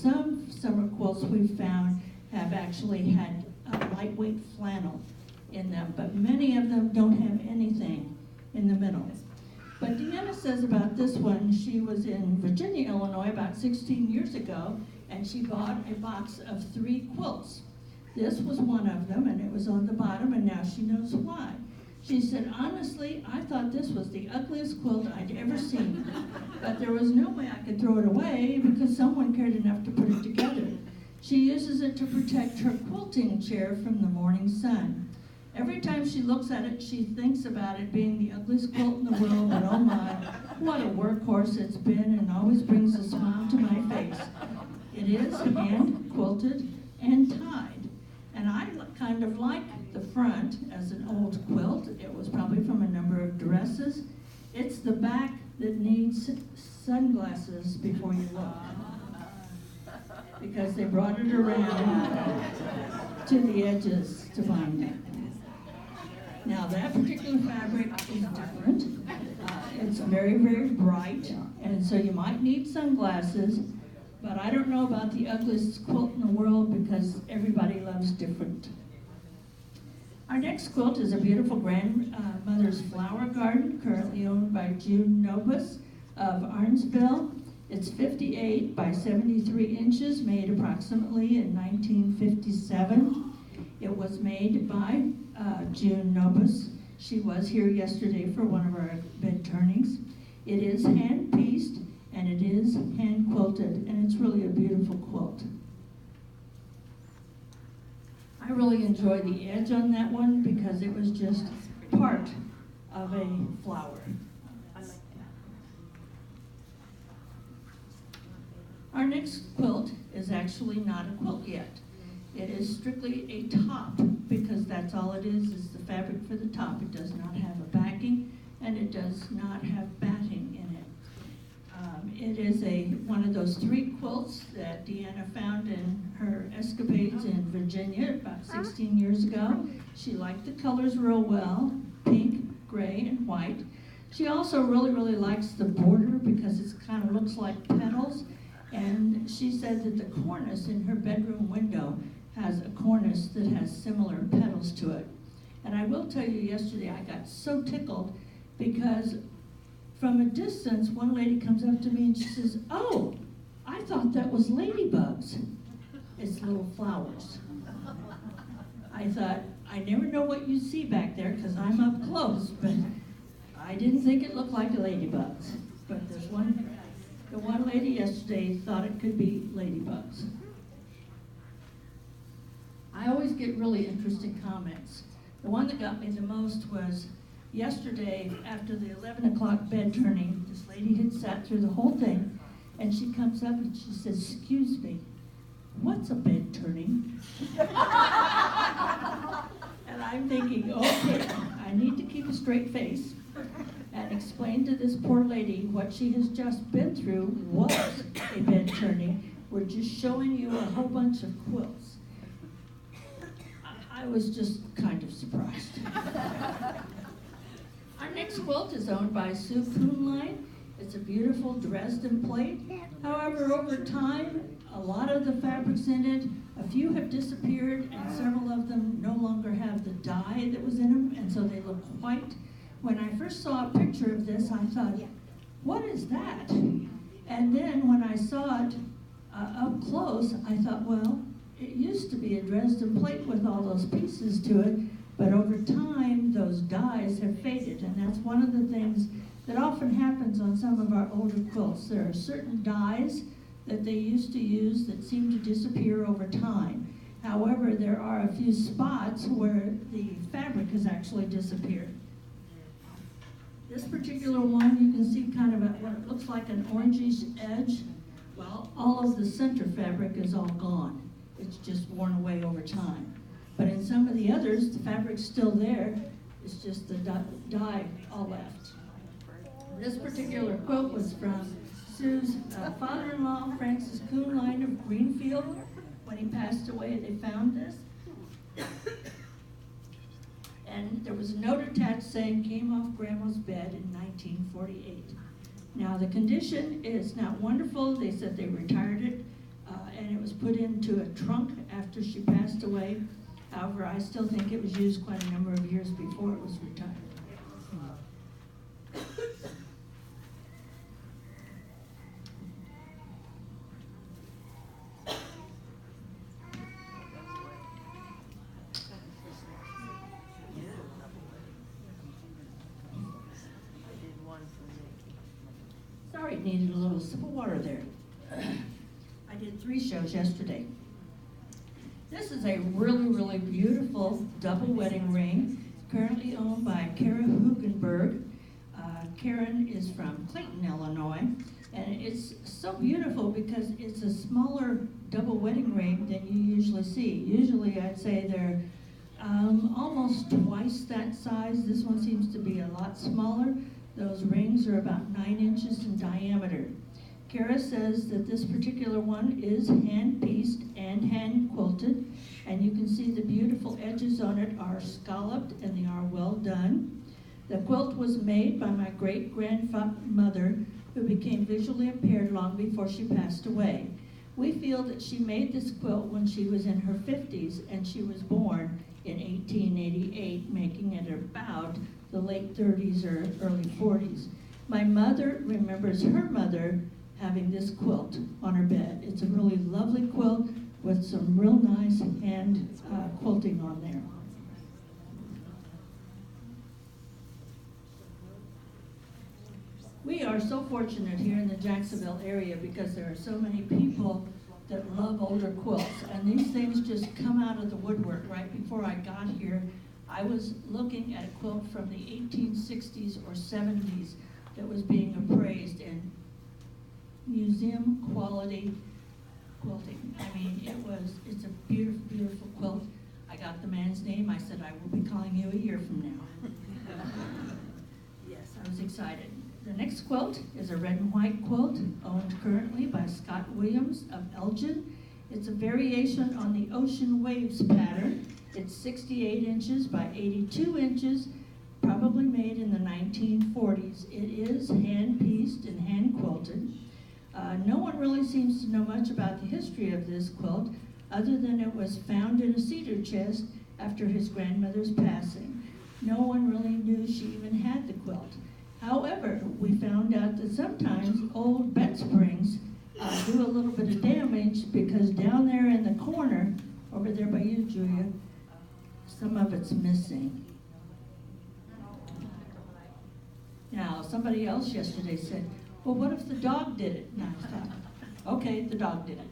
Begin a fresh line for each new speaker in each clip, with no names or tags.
some summer quilts we've found have actually had lightweight flannel in them, but many of them don't have anything in the middle. But Deanna says about this one, she was in Virginia, Illinois about 16 years ago, and she bought a box of 3 quilts. This was one of them, and it was on the bottom, and now she knows why. She said, honestly, I thought this was the ugliest quilt I'd ever seen, but there was no way I could throw it away because someone cared enough to put it together. She uses it to protect her quilting chair from the morning sun. Every time she looks at it, she thinks about it being the ugliest quilt in the world, but oh my, what a workhorse it's been, and always brings a smile to my face. It is hand quilted and tied, and I kind of like the front as an old quilt. It was probably from a number of dresses. It's the back that needs sunglasses before you look, because they brought it around to the edges to bind it. Now that particular fabric is different. It's very, very bright, and so you might need sunglasses, but I don't know about the ugliest quilt in the world because everybody loves different. Our next quilt is a beautiful grandmother's flower garden, currently owned by June Nobus of Arnsville. It's 58 by 73 inches, made approximately in 1957. It was made by June Nobus. She was here yesterday for one of our bed turnings. It is hand pieced and it is hand quilted, and it's really a beautiful quilt. I really enjoyed the edge on that one because it was just part of a flower. Our next quilt is actually not a quilt yet. It is strictly a top because that's all it is the fabric for the top. It does not have a backing and it does not have batting in it. It is one of those 3 quilts that Deanna found in her escapades in Virginia about 16 years ago. She liked the colors real well, pink, gray, and white. She also really, really likes the border because it kind of looks like petals. And she said that the cornice in her bedroom window has a cornice that has similar petals to it. And I will tell you, yesterday I got so tickled because from a distance, one lady comes up to me and she says, "Oh, I thought that was ladybugs." It's little flowers. I thought, I never know what you see back there because I'm up close, but I didn't think it looked like ladybugs. But there's the one lady yesterday thought it could be ladybugs. I always get really interesting comments. The one that got me the most was yesterday after the 11 o'clock bed turning. This lady had sat through the whole thing, and she comes up and she says, "Excuse me, what's a bed turning?" And I'm thinking, okay, I need to keep a straight face and explain to this poor lady what she has just been through was a bed turning. We're just showing you a whole bunch of quilts. I was just kind of surprised. Our next quilt is owned by Sue Kuhnlein. It's a beautiful Dresden plate. However, over time, a lot of the fabrics in it, a few have disappeared, and several of them no longer have the dye that was in them, and so they look white. When I first saw a picture of this, I thought, what is that? And then when I saw it up close, I thought, well, it used to be a Dresden plate with all those pieces to it, but over time, those dyes have faded, and that's one of the things that often happens on some of our older quilts. There are certain dyes that they used to use that seem to disappear over time. However, there are a few spots where the fabric has actually disappeared. This particular one, you can see kind of what it looks like an orangish edge. Well, all of the center fabric is all gone. It's just worn away over time. But in some of the others, the fabric's still there. It's just the dye all left. This particular quilt was from Sue's father-in-law, Francis Kuhnlein of Greenfield. When he passed away, they found this. And there was a note attached saying, "Came off Grandma's bed in 1948. Now the condition is not wonderful. They said they retired it put into a trunk after she passed away. However, I still think it was used quite a number of years before it was retired. Sorry, it needed a little sip of water there. I did 3 shows yesterday. This is a really, really beautiful double wedding ring, currently owned by Kara Hugenberg. Karen is from Clayton, Illinois, and it's so beautiful because it's a smaller double wedding ring than you usually see. Usually I'd say they're almost twice that size. This one seems to be a lot smaller. Those rings are about 9 inches in diameter. Kara says that this particular one is hand-pieced and hand-quilted, and you can see the beautiful edges on it are scalloped and they are well done. The quilt was made by my great-grandmother, who became visually impaired long before she passed away. We feel that she made this quilt when she was in her 50s, and she was born in 1888, making it about the late 30s or early 40s. My mother remembers her mother having this quilt on her bed. It's a really lovely quilt with some real nice hand quilting on there. We are so fortunate here in the Jacksonville area because there are so many people that love older quilts, and these things just come out of the woodwork. Right before I got here, I was looking at a quilt from the 1860s or 70s that was being appraised in museum quality quilting. I mean, it's a beautiful, beautiful quilt. I got the man's name. I said, I will be calling you a year from now. Yes, I was excited. The next quilt is a red and white quilt owned currently by Scott Williams of Elgin. It's a variation on the Ocean Waves pattern. It's 68 inches by 82 inches, probably made in the 1940s. It is hand-pieced and hand-quilted. No one really seems to know much about the history of this quilt, other than it was found in a cedar chest after his grandmother's passing. No one really knew she even had the quilt. However, we found out that sometimes old bed springs do a little bit of damage because down there in the corner, over there by you, Julia, some of it's missing. Now, somebody else yesterday said, well, what if the dog did it? And I thought, okay, the dog did it.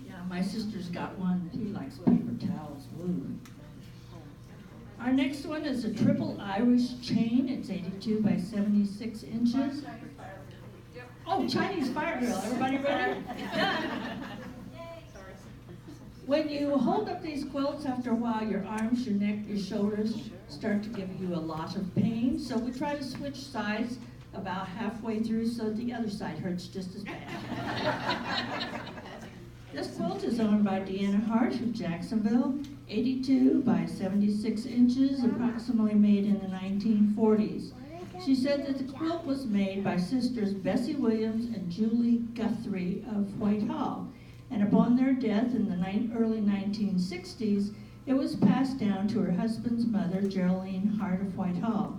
Yeah, my sister's got one that he likes paper towels. Woo. Our next one is a triple Irish chain. It's 82 by 76 inches. Oh, Chinese fire drill. Everybody ready? Done. When you hold up these quilts, after a while, your arms, your neck, your shoulders start to give you a lot of pain. So we try to switch sides about halfway through so the other side hurts just as bad. This quilt is owned by Deanna Hart of Jacksonville, 82 by 76 inches, approximately made in the 1940s. She said that the quilt was made by sisters Bessie Williams and Julie Guthrie of Whitehall, and upon their death in the early 1960s, it was passed down to her husband's mother, Geraldine Hart of Whitehall.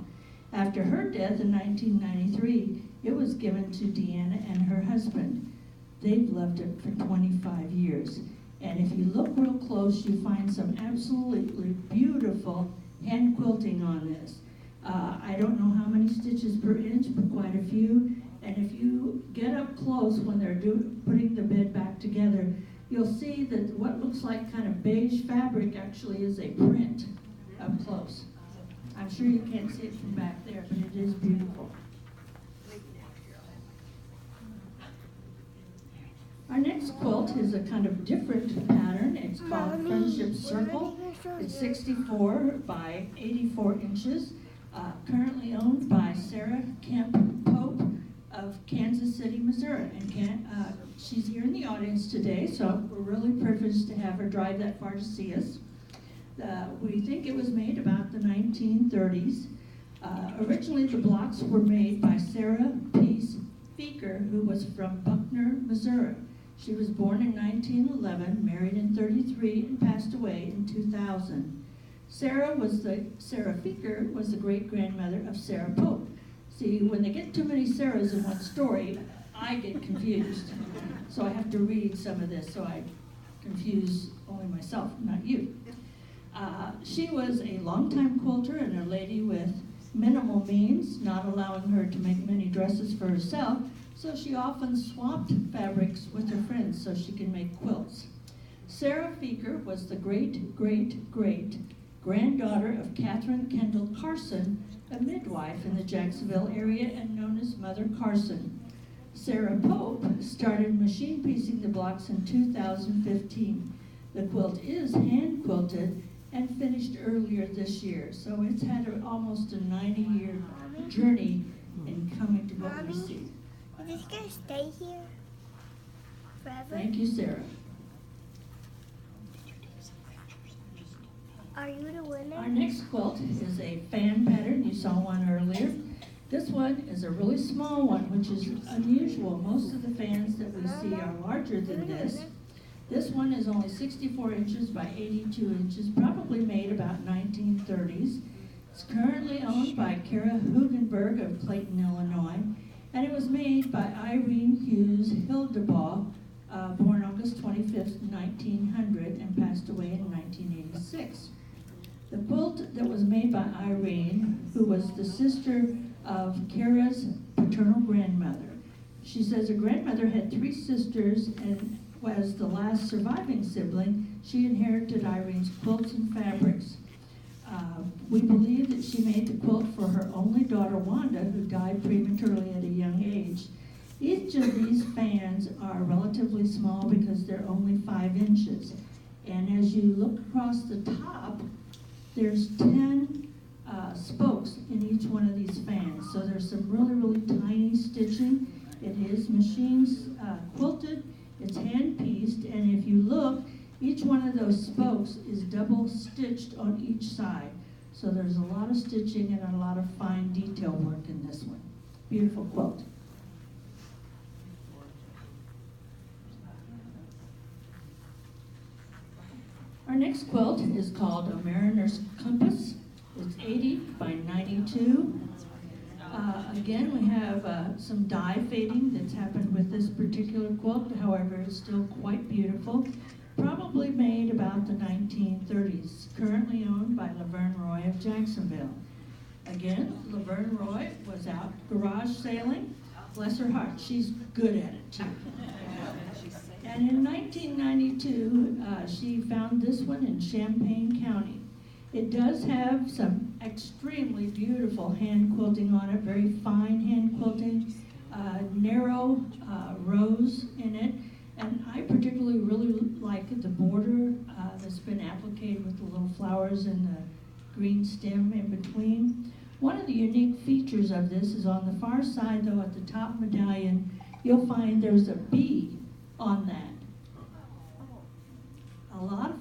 After her death in 1993, it was given to Deanna and her husband. They've loved it for 25 years. And if you look real close, you find some absolutely beautiful hand quilting on this. I don't know how many stitches per inch, but quite a few. And if you get up close when they're putting the bed back together, you'll see that what looks like kind of beige fabric actually is a print up close. I'm sure you can't see it from back there, but it is beautiful. Our next quilt is a kind of different pattern. It's called Friendship Circle. It's 64 by 84 inches, currently owned by Sarah Kemp Pope of Kansas City, Missouri. And she's here in the audience today, so we're really privileged to have her drive that far to see us. We think it was made about the 1930s. Originally, the blocks were made by Sarah Peace Feeker, who was from Buckner, Missouri. She was born in 1911, married in 33, and passed away in 2000. Sarah Feeker was the great-grandmother of Sarah Pope. See, when they get too many Sarahs in one story, I get confused. So I have to read some of this, so I confuse only myself, not you. She was a longtime quilter and a lady with minimal means, not allowing her to make many dresses for herself, so she often swapped fabrics with her friends so she could make quilts. Sarah Feeker was the great-great-great-granddaughter of Catherine Kendall Carson, a midwife in the Jacksonville area and known as Mother Carson. Sarah Pope started machine piecing the blocks in 2015. The quilt is hand quilted and finished earlier this year, so it's had almost a 90-year journey in coming to what we see.
Is this going to stay here forever?
Thank you, Sarah.
Are you the winner?
Our next quilt is a fan pattern. You saw one earlier. This one is a really small one, which is unusual. Most of the fans that we see are larger than this. This one is only 64 inches by 82 inches, probably made about 1930s. It's currently owned by Kara Hugenberg of Clayton, Illinois, and it was made by Irene Hughes Hildebaugh, born August 25th, 1900, and passed away in 1986. The quilt that was made by Irene, who was the sister of Kara's paternal grandmother. She says her grandmother had 3 sisters and was the last surviving sibling. She inherited Irene's quilts and fabrics. We believe that she made the quilt for her only daughter, Wanda, who died prematurely at a young age. Each of these fans are relatively small because they're only 5 inches. And as you look across the top, there's 10 spokes in each one of these fans. So there's some really, really tiny stitching. It is machine quilted, it's hand pieced, and if you look, each one of those spokes is double stitched on each side. So there's a lot of stitching and a lot of fine detail work in this one. Beautiful quilt. Our next quilt is called a Mariner's Compass. It's 80 by 92. Again, we have some dye fading that's happened with this particular quilt. However, it's still quite beautiful. Probably made about the 1930s. Currently owned by Laverne Roy of Jacksonville. Again, Laverne Roy was out garage sailing. Bless her heart, she's good at it too. And in 1992, she found this one in Champaign County. It does have some extremely beautiful hand quilting on it, very fine hand quilting, narrow rows in it. And I particularly really like the border that's been appliqued with the little flowers and the green stem in between. One of the unique features of this is on the far side, though, at the top medallion, you'll find there's a bee on that. A lot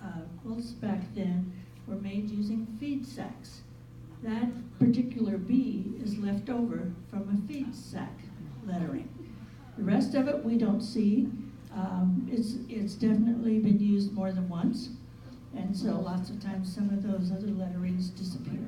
of quilts back then were made using feed sacks. That particular bee is left over from a feed sack lettering. The rest of it we don't see. It's definitely been used more than once, and so lots of times some of those other letterings disappear.